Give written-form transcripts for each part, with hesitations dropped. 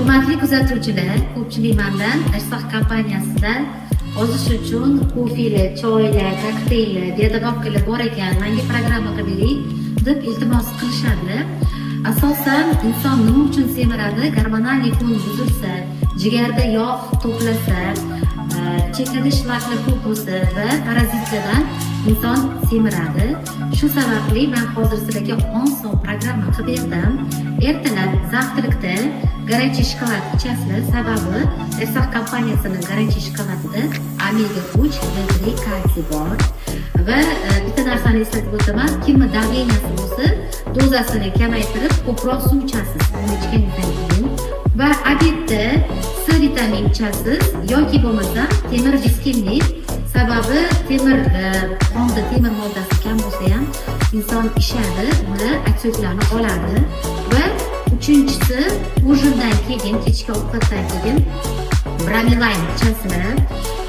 Hurmatli kuzatuvchilar, ko'pchilik mendan Ashsoq kompaniyasidan ozish uchun kofelar, choylar, kokteyllar, dietadobkalar bor ekan, menga programma qilib bering deb iltimos qilishadi. Asosan inson nima uchun semiradi? Gormonal fon buzilsa, jigarda yog' to'plasa, chekada shlaklar ko'p bo'lsa va parazitlardan inson semiradi. Shu sababli men hozir sizlarga oson programma qilib berdim. Ertalab zavtraqda горячий shokolad ichasizlar. Sababi Ashsoq kompaniyasining горячий shokoladida omega 3 va D kalsiy bor. Va bitta narsani eslatib o'taman, kimni давленияsi bo'lsa, dozasini kamaytirib ko'proq suv ichasiz. Uni ichganingizdan keyin va obedda C vitamin ichasiz yoki bo'lmasa temir biskvit. Sababi temir qonda temir moddasi kam bo'lsa ham inson ishadi, uni oksiyodlarni oladi. Va uchinchisi, ujindan keyin, kechki ovqatdan keyin bromelain ichasizlar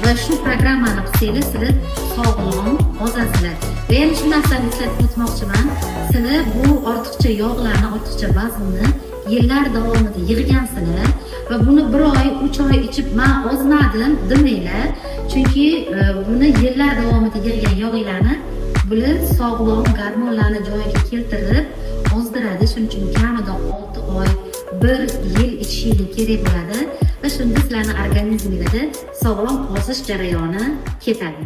va shu programmani qilsangiz sizlar sog'lom ozasizlar. Va yana shu narsani eslatib o'tmoqchiman, sizlar bu ortiqcha yog'larni, ortiqcha vaznni yillar davomida yig'gansizlar va buni 1 oy, 3 oy ichib men ozmadim demanglar. Chunki buni yillar davomida yig'gan yog'larni bular sog'lom gormonlarni joyiga keltirib ozdiradi. Shuning uchun kamida 6 oy, 1 yil ichishingiz kerak bo'ladi va shunda sizlarning organizmingizda sog'lom ozish jarayoni ketadi.